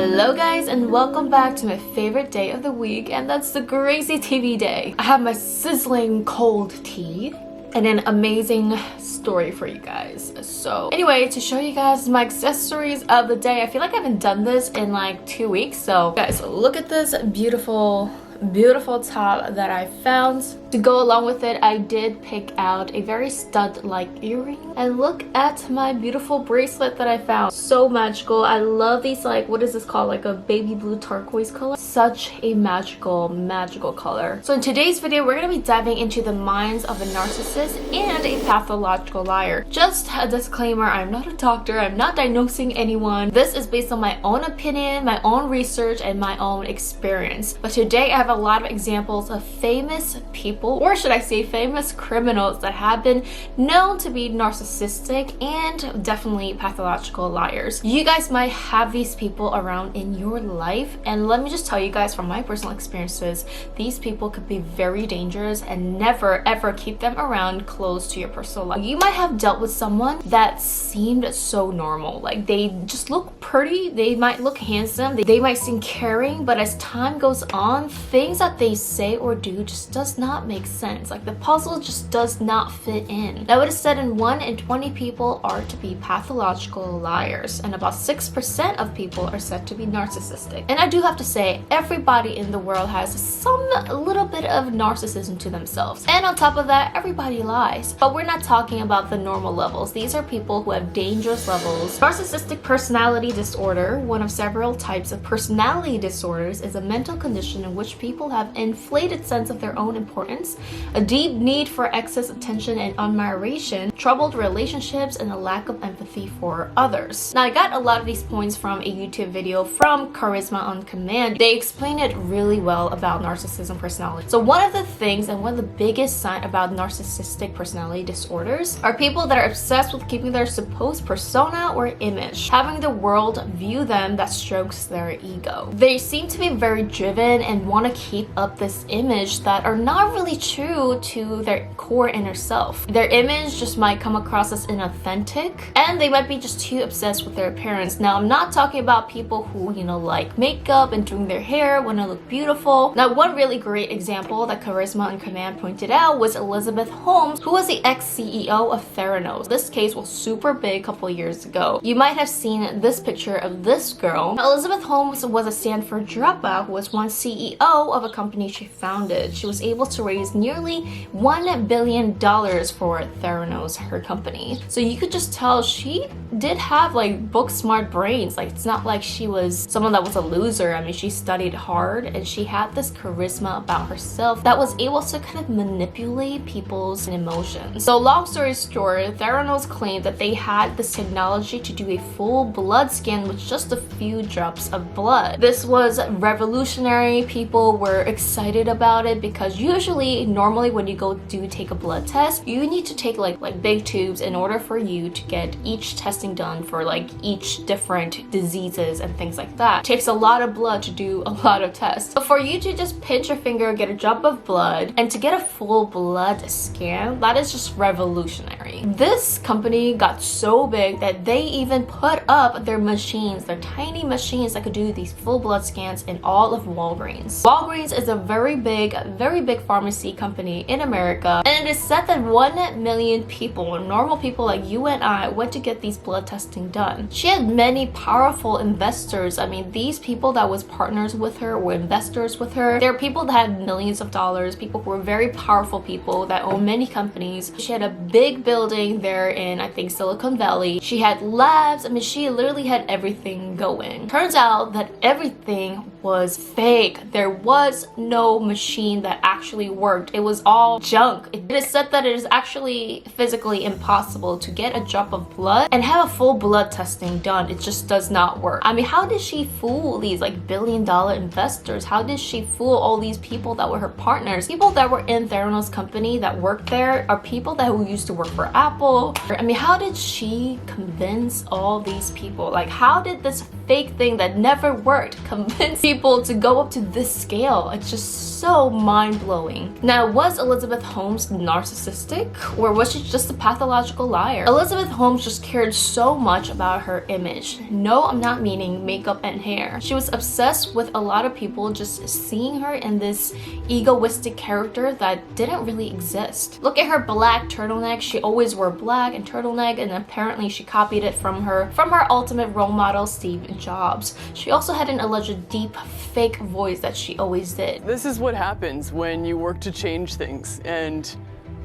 Hello guys, and welcome back to my favorite day of the week, and that's the GRAZY TV day. I have my sizzling cold tea and an amazing story for you guys. So anyway, to show you guys my accessories of the day, I feel like I haven't done this in like 2 weeks. So guys, look at this beautiful top that I found. To go along with it, I did pick out a very stud-like earring, and look at my beautiful bracelet that I found. So magical. I love these, like, what is this called, like a baby blue turquoise color. Such a magical color. So in today's video, we're gonna be diving into the minds of a narcissist and a pathological liar. Just a disclaimer, I'm not a doctor, I'm not diagnosing anyone. This is based on my own opinion, my own research, and my own experience. But today I have a lot of examples of famous people, or should I say famous criminals, that have been known to be narcissistic and definitely pathological liars. You guys might have these people around in your life, and let me just tell you guys from my personal experiences, these people could be very dangerous, and never ever keep them around close to your personal life. You might have dealt with someone that seemed so normal, like they just look pretty, they might look handsome, they might seem caring, but as time goes on, things that they say or do just does not make sense. Like the puzzle just does not fit in. Now it is said in 1 in 20 people are to be pathological liars, and about 6% of people are said to be narcissistic. And I do have to say, everybody in the world has some little bit of narcissism to themselves. And on top of that, everybody lies. But we're not talking about the normal levels. These are people who have dangerous levels. Narcissistic personality disorder, one of several types of personality disorders, is a mental condition in which people have an inflated sense of their own importance, a deep need for excess attention and admiration, troubled relationships, and a lack of empathy for others. Now, I got a lot of these points from a YouTube video from Charisma on Command. They explain it really well about narcissism personality. So one of the things and one of the biggest signs about narcissistic personality disorders are people that are obsessed with keeping their supposed persona or image, having the world view them that strokes their ego. They seem to be very driven and want to keep up this image that are not really true to their core inner self. Their image just might come across as inauthentic, and they might be just too obsessed with their appearance. Now, I'm not talking about people who, like makeup and doing their hair, want to look beautiful. Now, one really great example that Charisma on Command pointed out was Elizabeth Holmes, who was the ex-CEO of Theranos. This case was super big a couple years ago. You might have seen this picture of this girl. Now, Elizabeth Holmes was a Stanford dropout who was once CEO of a company she founded. She was able to raise nearly $1 billion for Theranos, her company. So you could just tell she did have like book smart brains. Like, it's not like she was someone that was a loser. I mean, she studied hard and she had this charisma about herself that was able to kind of manipulate people's emotions. So long story short, Theranos claimed that they had this technology to do a full blood scan with just a few drops of blood. This was revolutionary. People were excited about it because normally when you go take a blood test, you need to take like big tubes in order for you to get each testing done for like each different diseases and things like that. It takes a lot of blood to do a lot of tests. So for you to just pinch your finger, get a drop of blood, and to get a full blood scan, that is just revolutionary. This company got so big that they even put up their machines, their tiny machines that could do these full blood scans in all of Walgreens. Walgreens is a very big pharmacy company in America, and it is said that 1 million people, normal people like you and I, went to get these blood testing done. She had many powerful investors. I mean, these people that was partners with her were investors with her. There are people that had millions of dollars, people who were very powerful people that own many companies. She had a big building there in, I think, Silicon Valley. She had labs. I mean, she literally had everything going. Turns out that everything was fake. There was no machine that actually worked. It was all junk. It is said that it is actually physically impossible to get a drop of blood and have a full blood testing done. It just does not work. I mean, how did she fool these like billion-dollar investors? How did she fool all these people that were her partners? People that were in Theranos company that worked there are people that who used to work for Apple. I mean, how did she convince all these people? Like, how did this fake thing that never worked convince people to go up to this scale. It's just so mind-blowing. Now, was Elizabeth Holmes narcissistic, or was she just a pathological liar? Elizabeth Holmes just cared so much about her image. No, I'm not meaning makeup and hair. She was obsessed with a lot of people just seeing her in this egoistic character that didn't really exist. Look at her black turtleneck. She always wore black and turtleneck, and apparently she copied it from her ultimate role model, Steve Jobs. She also had an alleged deep fake voice that she always did. This is what happens when you work to change things, and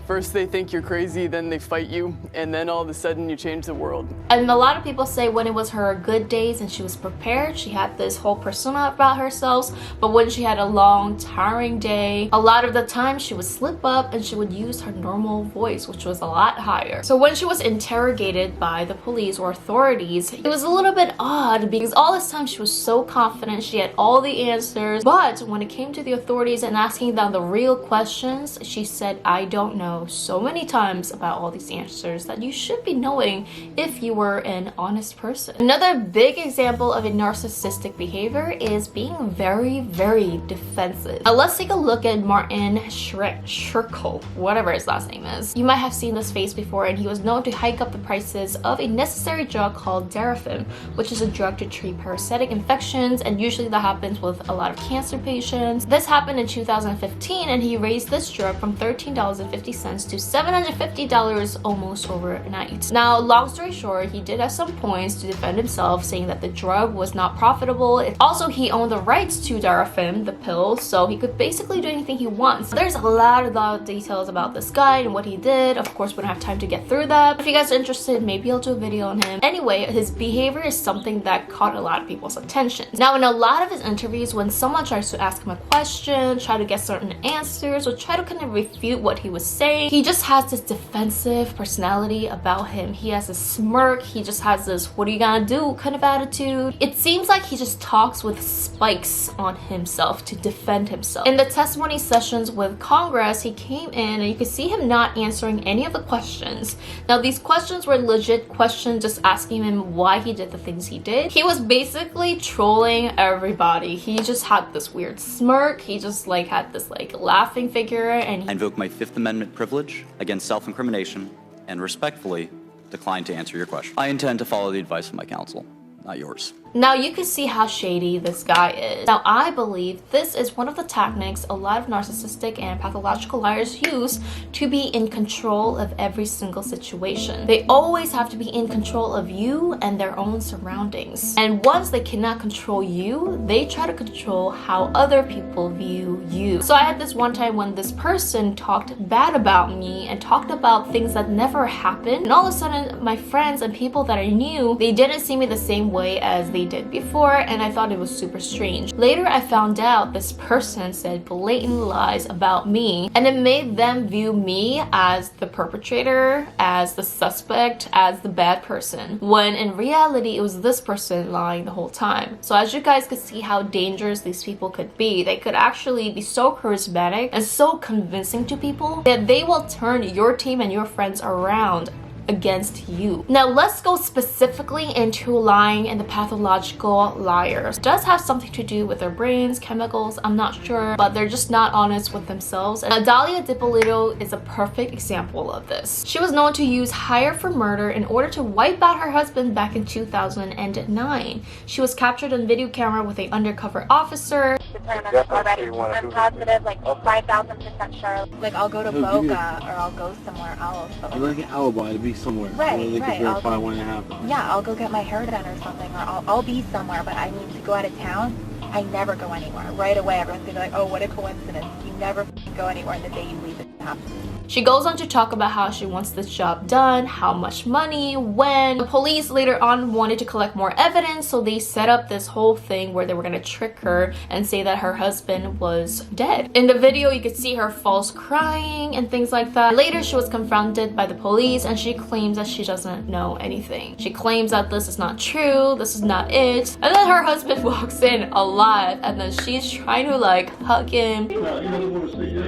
first they think you're crazy, then they fight you, and then all of a sudden you change the world. And a lot of people say when it was her good days and she was prepared, she had this whole persona about herself, but when she had a long, tiring day, a lot of the time she would slip up and she would use her normal voice, which was a lot higher. So when she was interrogated by the police or authorities, it was a little bit odd because all this time she was so confident, she had all the answers, but when it came to the authorities and asking them the real questions, she said, "I don't know," so many times about all these answers that you should be knowing if you were an honest person. Another big example of a narcissistic behavior is being very, very defensive. Now let's take a look at Martin Shkreli, whatever his last name is. You might have seen this face before, and he was known to hike up the prices of a necessary drug called Darafin, which is a drug to treat parasitic infections, and usually that happens with a lot of cancer patients. This happened in 2015, and he raised this drug from $13.50 to $750 almost overnight. Now, long story short, he did at some points to defend himself, saying that the drug was not profitable. Also, he owned the rights to Darafin, the pill, so he could basically do anything he wants. There's a lot of details about this guy and what he did. Of course, we don't have time to get through that. If you guys are interested, maybe I'll do a video on him. Anyway, his behavior is something that caught a lot of people's attention. Now, in a lot of his interviews, when someone tries to ask him a question, try to get certain answers, or try to kind of refute what he was saying, he just has this defensive personality about him. He has a smirk, he just has this what are you gonna do kind of attitude. It seems like he just talks with spikes on himself to defend himself. In the testimony sessions with Congress, he came in and you could see him not answering any of the questions. Now these questions were legit questions, just asking him why he did the things he did. He was basically trolling everybody. He just had this weird smirk, he just like had this like laughing figure, and I invoke my Fifth Amendment privilege against self-incrimination and respectfully decline to answer your question. I intend to follow the advice of my counsel, not yours. Now you can see how shady this guy is. Now I believe this is one of the techniques a lot of narcissistic and pathological liars use to be in control of every single situation. They always have to be in control of you and their own surroundings. And once they cannot control you, they try to control how other people view you. So I had this one time when this person talked bad about me and talked about things that never happened, and all of a sudden my friends and people that I knew, they didn't see me the same way as they did before, and I thought it was super strange. Later I found out this person said blatant lies about me, and it made them view me as the perpetrator, as the suspect, as the bad person, when in reality it was this person lying the whole time. So as you guys could see how dangerous these people could be, they could actually be so charismatic and so convincing to people that they will turn your team and your friends around against you. Now let's go specifically into lying and the pathological liars. It does have something to do with their brains, chemicals, I'm not sure, but they're just not honest with themselves. And Adalia Dipolito is a perfect example of this. She was known to use hire for murder in order to wipe out her husband back in 2009. She was captured on video camera with an undercover officer. Already, I'm positive, like 5,000% sure. Like I'll go to Boca or I'll go somewhere else. You like an alibi to be somewhere. Right, they can verify when it happened. Yeah, I'll go get my hair done or something, or I'll be somewhere, but I need to go out of town. I never go anywhere. Right away, everyone's gonna be like, oh, what a coincidence. You never go anywhere, and the day you leave, it happens. She goes on to talk about how she wants this job done, how much money, when. The police later on wanted to collect more evidence, so they set up this whole thing where they were gonna trick her and say that her husband was dead. In the video, you could see her false crying and things like that. Later, she was confronted by the police and she claims that she doesn't know anything. She claims that this is not true, this is not it. And then her husband walks in alive, and then she's trying to like hug him. He doesn't want to see you.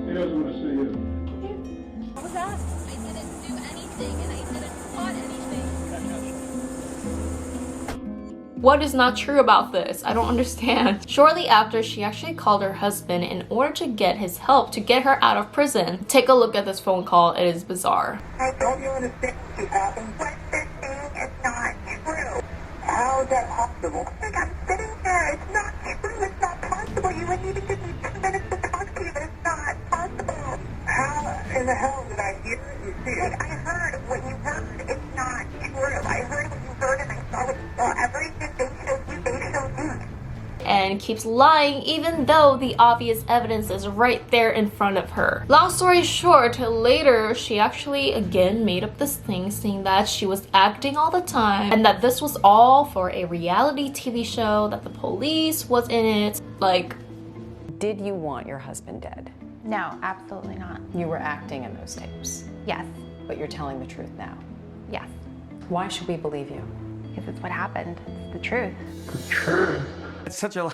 He doesn't want to see you. What was that? I didn't do anything and I didn't plot anything. What is not true about this? I don't understand. Shortly after, she actually called her husband in order to get his help to get her out of prison. Take a look at this phone call. It is bizarre. I don't you understand what happened? What they're saying is not true. How is that possible? Like, I'm sitting there. It's not true. It's not possible. You would need to give me 2 minutes to talk to you, but it's not possible. How in the hell did I hear it? You see it? I heard what you heard. It's not true. I heard what you heard and I saw what you saw. Everything they showed you, they showed you. And keeps lying even though the obvious evidence is right there in front of her. Long story short, later she actually again made up this thing saying that she was acting all the time and that this was all for a reality TV show, that the police was in it. Like, did you want your husband dead? No, absolutely not. You were acting in those tapes, Yes. but you're telling the truth now. Yes. Why should we believe you? Because it's what happened. It's the truth. It's such a...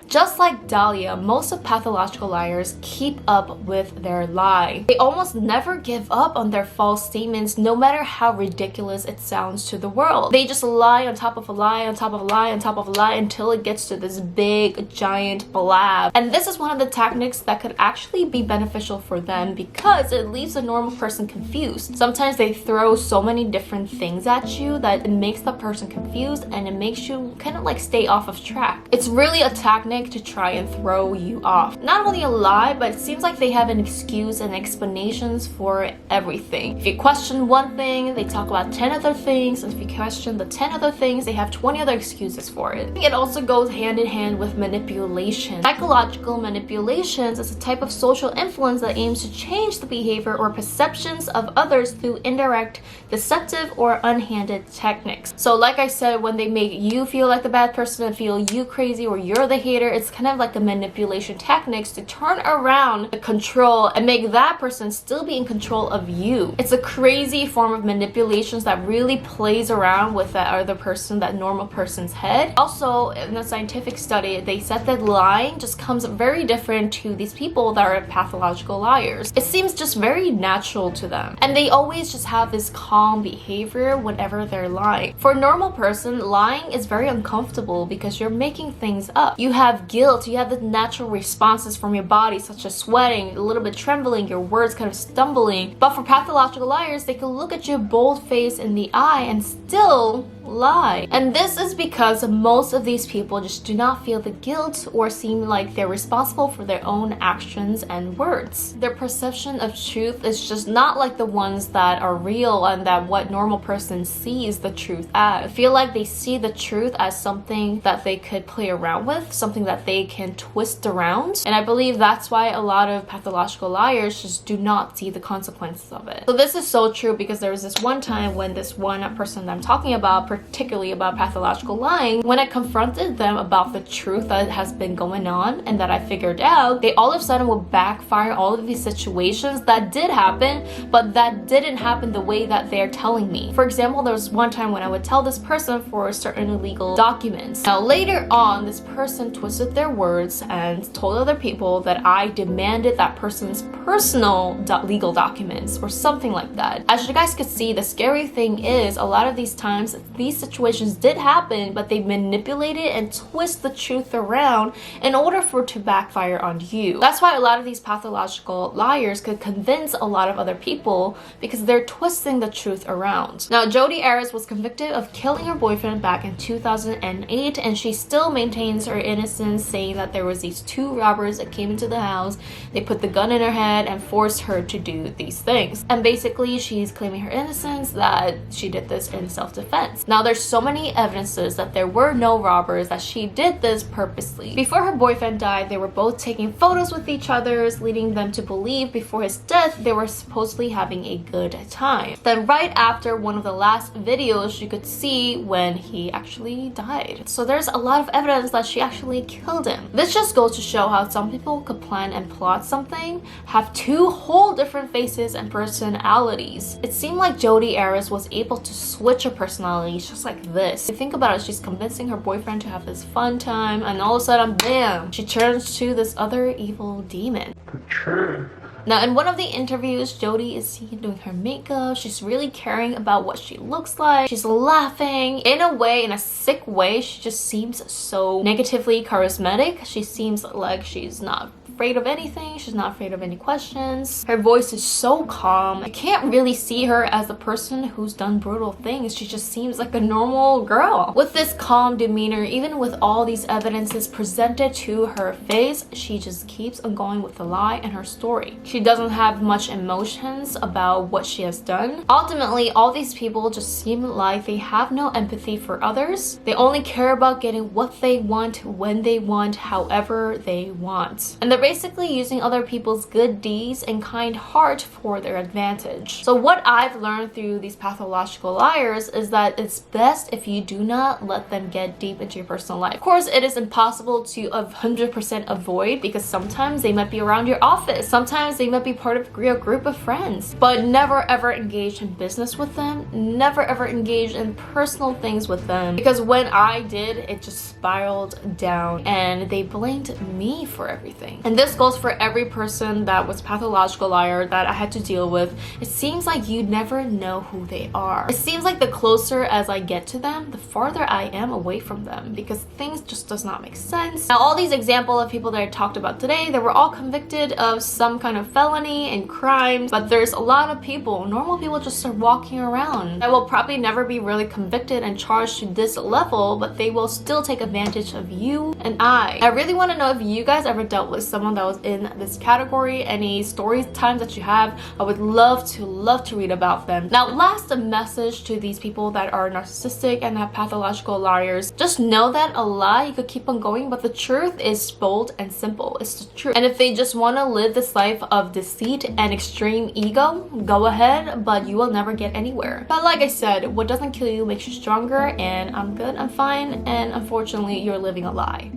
Just like Dahlia, most of pathological liars keep up with their lie. They almost never give up on their false statements, no matter how ridiculous it sounds to the world. They just lie on top of a lie, on top of a lie, on top of a lie until it gets to this big, giant blab. And this is one of the techniques that could actually be beneficial for them because it leaves a normal person confused. Sometimes they throw so many different things at you that it makes the person confused and it makes you kind of like stay off of track. It's really a technique to try and throw you off. Not only a lie, but it seems like they have an excuse and explanations for everything. If you question one thing, they talk about 10 other things, and if you question the 10 other things, they have 20 other excuses for it. It also goes hand in hand with manipulation. Psychological manipulations is a type of social influence that aims to change the behavior or perceptions of others through indirect, deceptive, or unhanded techniques. So like I said, when they make you feel like the bad person and feel you crazy or you're the hater, it's kind of like the manipulation techniques to turn around the control and make that person still be in control of you. It's a crazy form of manipulations that really plays around with that other person, that normal person's head. Also, in a scientific study, they said that lying just comes very different to these people that are pathological liars. It seems just very natural to them. And they always just have this calm behavior whenever they're lying. For a normal person, lying is very uncomfortable because you're making things up. You have guilt, you have the natural responses from your body such as sweating, a little bit trembling, your words kind of stumbling. But for pathological liars, they can look at your bold face in the eye and still lie. And this is because most of these people just do not feel the guilt or seem like they're responsible for their own actions and words. Their perception of truth is just not like the ones that are real and that what normal person sees the truth as. I feel like they see the truth as something that they could play around with, something that they can twist around. And I believe that's why a lot of pathological liars just do not see the consequences of it. So this is so true because there was this one time when this one person that I'm talking about, particularly about pathological lying, when I confronted them about the truth that has been going on and that I figured out, they all of a sudden would backfire all of these situations that did happen, but that didn't happen the way that they're telling me. For example, there was one time when I would tell this person for certain illegal documents. Now later on, this person twisted their words and told other people that I demanded that person's personal legal documents or something like that. As you guys could see, the scary thing is a lot of these times these situations did happen, but they manipulated and twist the truth around in order for it to backfire on you. That's why a lot of these pathological liars could convince a lot of other people because they're twisting the truth around. Now, Jodi Arias was convicted of killing her boyfriend back in 2008, and she still maintains her innocence, saying that there was these two robbers that came into the house, they put the gun in her head and forced her to do these things. And basically, she's claiming her innocence, that she did this in self-defense. Now, there's so many evidences that there were no robbers, that she did this purposely. Before her boyfriend died, they were both taking photos with each other, leading them to believe before his death they were supposedly having a good time. Then right after one of the last videos, you could see when he actually died. So there's a lot of evidence that she actually killed him. This just goes to show how some people could plan and plot something, have two whole different faces and personalities. It seemed like Jodi Arias was able to switch her personalities just like this. If you think about it, she's convincing her boyfriend to have this fun time, and all of a sudden, bam, she turns to this other evil demon. The truth Now, in one of the interviews, Jodi is seen doing her makeup. She's really caring about what she looks like. She's laughing. In a way, in a sick way, she just seems so negatively charismatic. She seems like she's not afraid of anything. She's not afraid of any questions. Her voice is so calm. I can't really see her as a person who's done brutal things. She just seems like a normal girl. With this calm demeanor, even with all these evidences presented to her face, she just keeps on going with the lie and her story. She doesn't have much emotions about what she has done. Ultimately, all these people just seem like they have no empathy for others. They only care about getting what they want, when they want, however they want. And they're basically using other people's good deeds and kind heart for their advantage. So what I've learned through these pathological liars is that it's best if you do not let them get deep into your personal life. Of course, it is impossible to 100% avoid because sometimes they might be around your office. Sometimes they might be part of a group of friends. But never ever engage in business with them. Never ever engage in personal things with them. Because when I did, it just spiraled down and they blamed me for everything. And this goes for every person that was pathological liar that I had to deal with. It seems like you never know who they are. It seems like the closer as I get to them, the farther I am away from them because things just does not make sense. Now, all these examples of people that I talked about today, they were all convicted of some kind of felony and crimes, but there's a lot of people, normal people, just are walking around that will probably never be really convicted and charged to this level, but they will still take advantage of you and I really want to know if you guys ever dealt with someone that was in this category. Any story times that you have, I would love to read about them. Now, last, a message to these people that are narcissistic and have pathological liars. Just know that a lie, you could keep on going, but the truth is bold and simple. It's the truth. And if they just want to live this life of deceit and extreme ego, go ahead, but you will never get anywhere. But like I said, what doesn't kill you makes you stronger, and I'm good, I'm fine, and unfortunately, you're living a lie.